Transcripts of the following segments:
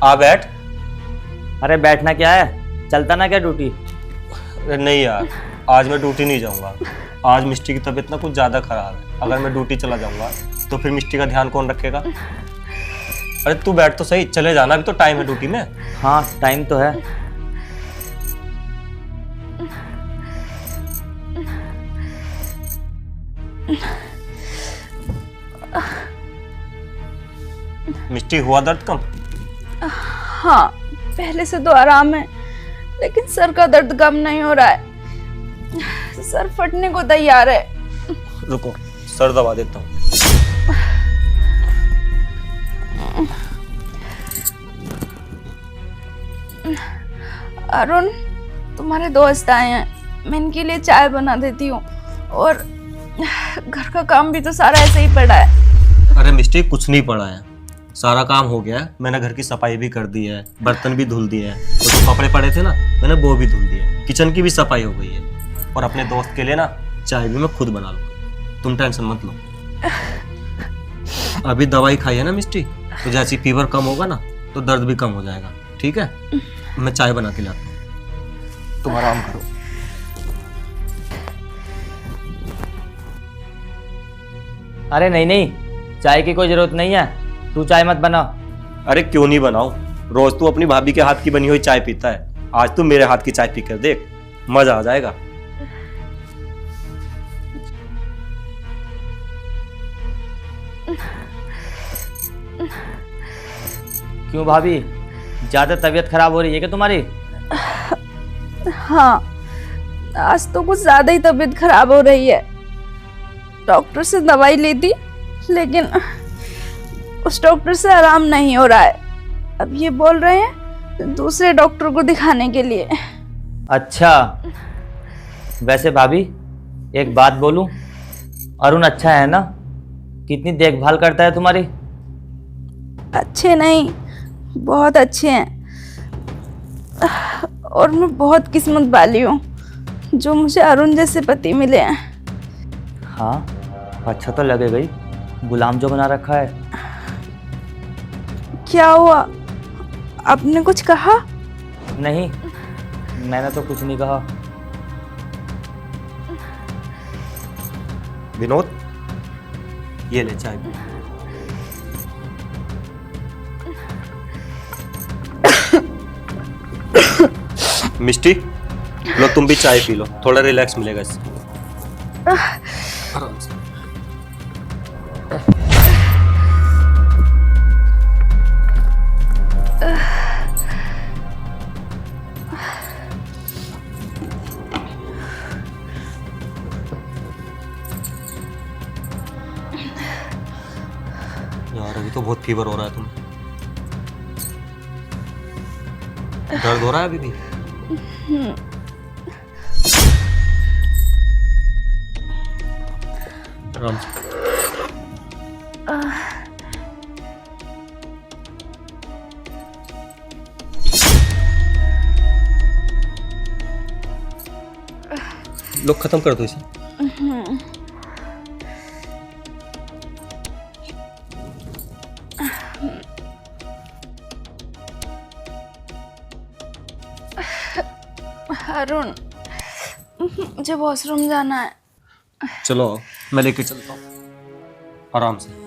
आ बैठ। अरे बैठना क्या है, चलता ना क्या ड्यूटी। अरे नहीं यार, आज मैं ड्यूटी नहीं जाऊंगा। आज मिस्टी की तबीयत ना कुछ ज़्यादा खराब है। अगर मैं ड्यूटी चला जाऊंगा तो फिर मिस्टी का ध्यान कौन रखेगा। अरे तू बैठ तो सही, चले जाना, अभी तो टाइम है ड्यूटी में। हाँ टाइम तो है। मिस्टी हुआ दर्द कम? हाँ पहले से तो आराम है, लेकिन सर का दर्द कम नहीं हो रहा है। सर फटने को तैयार है। रुको, सर दबा देता हूँ। अरुण, तुम्हारे दोस्त आए हैं, मैं इनके लिए चाय बना देती हूँ। और घर का काम भी तो सारा ऐसे ही पड़ा है। अरे मिस्टी कुछ नहीं पड़ा है, सारा काम हो गया है। मैंने घर की सफाई भी कर दी है, बर्तन भी धुल दिए हैं, और जो कपड़े पड़े थे ना मैंने वो भी धुल दिए। किचन की भी सफाई हो गई है, और अपने दोस्त के लिए ना चाय भी मैं खुद बना लूँगा, तुम टेंशन मत लो। अभी दवाई खाई है ना मिस्टी, तो जैसे फीवर कम होगा ना तो दर्द भी कम हो जाएगा। ठीक है, मैं चाय बना के लाता हूँ, तुम आराम करो। अरे नहीं नहीं, चाय की कोई जरूरत नहीं है, तू चाय मत बना। अरे क्यों नहीं बनाऊं, रोज तू अपनी भाभी के हाथ की बनी हुई चाय पीता है, आज तू मेरे हाथ की चाय पी कर देख, मजा आ जाएगा। क्यों भाभी, ज्यादा तबीयत खराब हो रही है क्या तुम्हारी? हाँ, आज तो कुछ ज्यादा ही तबीयत खराब हो रही है। डॉक्टर से दवाई ली थी, लेकिन उस डॉक्टर से आराम नहीं हो रहा है। अब ये बोल रहे हैं दूसरे डॉक्टर को दिखाने के लिए। अच्छा, वैसे भाभी एक बात बोलूं, अरुण अच्छा है ना? कितनी देखभाल करता है तुम्हारी। अच्छे नहीं, बहुत अच्छे हैं। और मैं बहुत किस्मत वाली हूँ जो मुझे अरुण जैसे पति मिले हैं। हाँ अच्छा तो लगेगा ही, गुलाम जो बना रखा है। क्या हुआ, आपने कुछ कहा? नहीं, मैंने तो कुछ नहीं कहा। विनोद, ये ले चाय पी। मिस्टी लो, तुम भी चाय पी लो, थोड़ा रिलैक्स मिलेगा इससे। आराम से। यार अभी तो बहुत फीवर हो रहा है तुम्हें, दर्द हो रहा है अभी भी? आराम से। लो खत्म कर दो इसे। अरुण, मुझे वॉशरूम जाना है। चलो मैं लेके चलता हूँ, आराम से।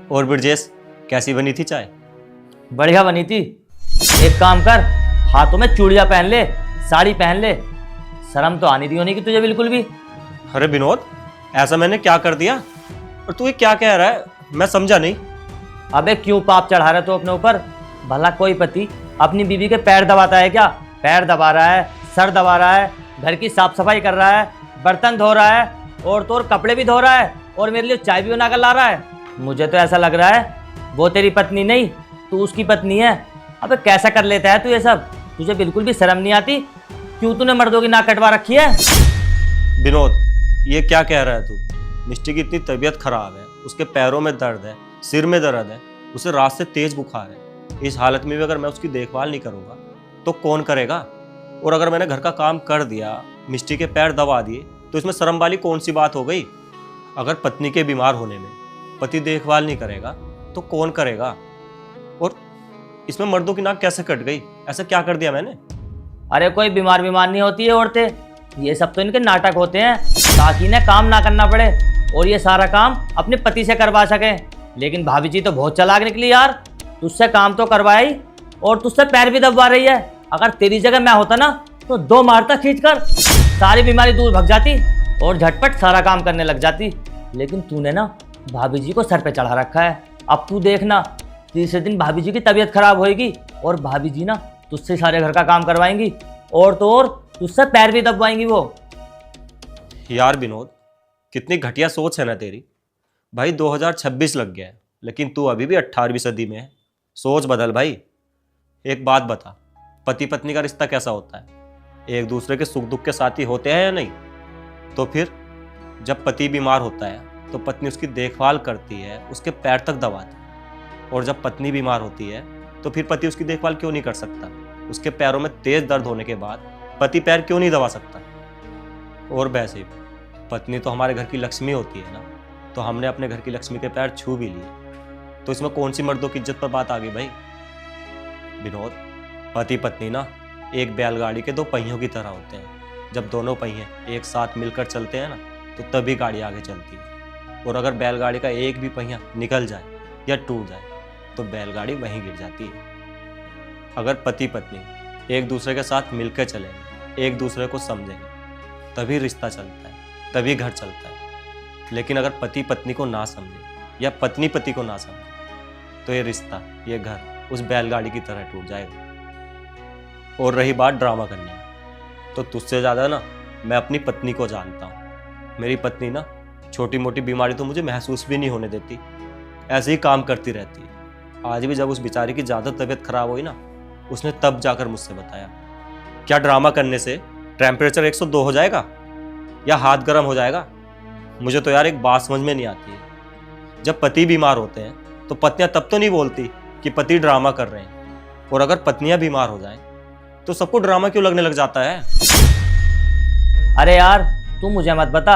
और ब्रजेश, कैसी बनी थी चाय? बढ़िया बनी थी। एक काम कर, हाथों में चूड़ियां पहन ले, साड़ी पहन ले, शर्म तो आनी दी होनी कि तुझे बिल्कुल भी। अरे विनोद, ऐसा मैंने क्या कर दिया? और तू ये क्या कह रहा है, मैं समझा नहीं। अबे क्यों पाप चढ़ा रहा है तो अपने ऊपर? भला कोई पति अपनी बीवी के पैर दबाता है क्या? पैर दबा रहा है, सर दबा रहा है, घर की साफ सफाई कर रहा है, बर्तन धो रहा है, और तो और कपड़े भी धो रहा है, और मेरे लिए चाय भी बना कर ला रहा है। मुझे तो ऐसा लग रहा है वो तेरी पत्नी नहीं, तू उसकी पत्नी है। अबे कैसा कर लेता है तू ये सब? तुझे बिल्कुल भी शर्म नहीं आती? क्यों तूने मर्दों की नाक कटवा रखी है? विनोद, ये क्या कह रहा है तू? मिष्टी की इतनी तबीयत खराब है, उसके पैरों में दर्द है, सिर में दर्द है, उसे रात से तेज बुखार है। इस हालत में भी अगर मैं उसकी देखभाल नहीं करूंगा तो कौन करेगा? और अगर मैंने घर का काम कर दिया, मिष्टी के पैर दबा दिए, तो इसमें शर्म वाली कौन सी बात हो गई? अगर पत्नी के बीमार होने में पति देखभाल नहीं करेगा तो कौन करेगा? और इसमें मर्दों की नाक कैसे कट गई? ऐसा क्या कर दिया मैंने? अरे कोई बीमार नहीं होती है औरतें, ये सब तो इनके नाटक होते हैं ताकि इन्हें काम ना करना पड़े और ये सारा काम अपने पति से करवा सके। लेकिन भाभी जी तो बहुत चालाक निकली यार, तुझसे काम तो करवाया ही और तुझसे पैर भी दबवा रही है। अगर तेरी जगह मैं होता ना तो 2 मारता खींचकर, सारी बीमारी दूर भाग जाती और झटपट सारा काम करने लग जाती। लेकिन तूने ना भाभी जी को सर पे चढ़ा रखा है। अब तू देखना, तीसरे दिन भाभी जी की तबीयत खराब होएगी और भाभी जी ना तुझसे सारे घर का काम करवाएंगी और तो और तुझसे पैर भी दबवाएंगी वो। यार विनोद, कितनी घटिया सोच है ना तेरी। भाई 2026 लग गया है, लेकिन तू अभी भी 18वीं सदी में है। सोच बदल भाई। एक बात बता, पति पत्नी का रिश्ता कैसा होता है? एक दूसरे के सुख दुख के साथी होते हैं या नहीं? तो फिर जब पति बीमार होता है तो पत्नी उसकी देखभाल करती है, उसके पैर तक दबाती है। और जब पत्नी बीमार होती है तो फिर पति उसकी देखभाल क्यों नहीं कर सकता? उसके पैरों में तेज दर्द होने के बाद पति पैर क्यों नहीं दबा सकता? और वैसे भी पत्नी तो हमारे घर की लक्ष्मी होती है ना, तो हमने अपने घर की लक्ष्मी के पैर छू भी लिए, तो इसमें कौन सी मर्दों की इज्जत पर बात आ गई भाई? विनोद, पति पत्नी ना एक बैलगाड़ी के 2 पहियों की तरह होते हैं। जब दोनों पहिए एक साथ मिलकर चलते हैं ना, तो तभी गाड़ी आगे चलती है। और अगर बैलगाड़ी का एक भी पहिया निकल जाए या टूट जाए तो बैलगाड़ी वहीं गिर जाती है। अगर पति पत्नी एक दूसरे के साथ मिलकर चलेंगे, एक दूसरे को समझेंगे, तभी रिश्ता चलता है, तभी घर चलता है। लेकिन अगर पति पत्नी को ना समझे या पत्नी पति को ना समझे तो ये रिश्ता, ये घर उस बैलगाड़ी की तरह टूट जाएगा। और रही बात ड्रामा करने की, तो तुझसे ज़्यादा ना मैं अपनी पत्नी को जानता हूँ। मेरी पत्नी ना छोटी मोटी बीमारी तो मुझे महसूस भी नहीं होने देती, ऐसे ही काम करती रहती है। आज भी जब उस बेचारी की ज़्यादा तबीयत खराब हुई ना, उसने तब जाकर मुझसे बताया, क्या ड्रामा करने से टेम्परेचर 102 हो जाएगा या हाथ गर्म हो जाएगा? मुझे तो यार एक बात समझ में नहीं आती है, जब पति बीमार होते हैं तो पत्नियां तब तो नहीं बोलती कि पति ड्रामा कर रहे हैं, और अगर पत्नियां बीमार हो जाएं तो सबको ड्रामा क्यों लगने लग जाता है? अरे यार तू मुझे मत बता,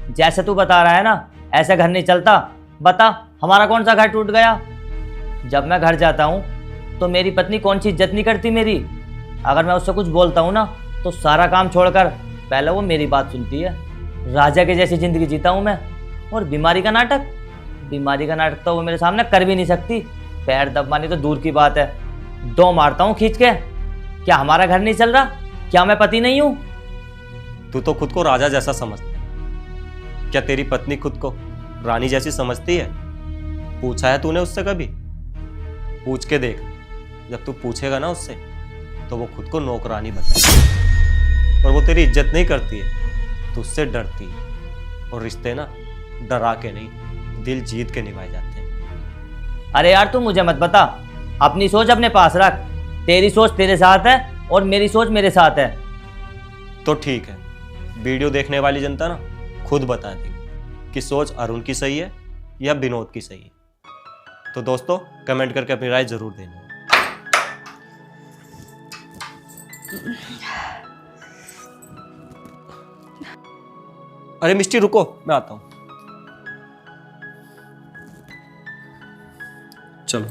जैसे तू बता रहा है ना ऐसे घर नहीं चलता। बता हमारा कौन सा घर टूट गया? जब मैं घर जाता हूँ तो मेरी पत्नी कौन सी इज्जत नहीं करती मेरी। अगर मैं उससे कुछ बोलता हूँ ना तो सारा काम छोड़कर पहले वो मेरी बात सुनती है। राजा के जैसी जिंदगी जीता हूँ मैं। और बीमारी का नाटक तो वो मेरे सामने कर भी नहीं सकती। पैर दबवानी तो दूर की बात है, 2 मारता हूँ खींच के। क्या हमारा घर नहीं चल रहा? क्या मैं पति नहीं हूँ? तू तो खुद को राजा जैसा समझता है, क्या तेरी पत्नी खुद को रानी जैसी समझती है? पूछा है तूने उससे कभी? पूछ के देख, जब तू पूछेगा ना उससे तो वो खुद को नौकरानी बताएगी। और वो तेरी इज्जत नहीं करती है, तो उससे डरती है। और रिश्ते ना डरा के नहीं, दिल जीत के निभाए जाते हैं। अरे यार तू मुझे मत बता, अपनी सोच अपने पास रख। तेरी सोच तेरे साथ है और मेरी सोच मेरे साथ है। तो ठीक है, वीडियो देखने वाली जनता ना खुद बता देगी कि सोच अरुण की सही है या विनोद की सही है। तो दोस्तों कमेंट करके अपनी राय जरूर देना। अरे मिस्टी रुको, मैं आता हूं। चलो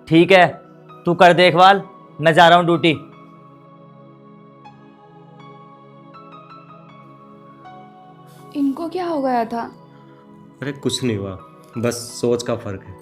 ठीक है, तू कर देखभाल, मैं जा रहा हूँ ड्यूटी। इनको क्या हो गया था? अरे कुछ नहीं हुआ, बस सोच का फर्क है।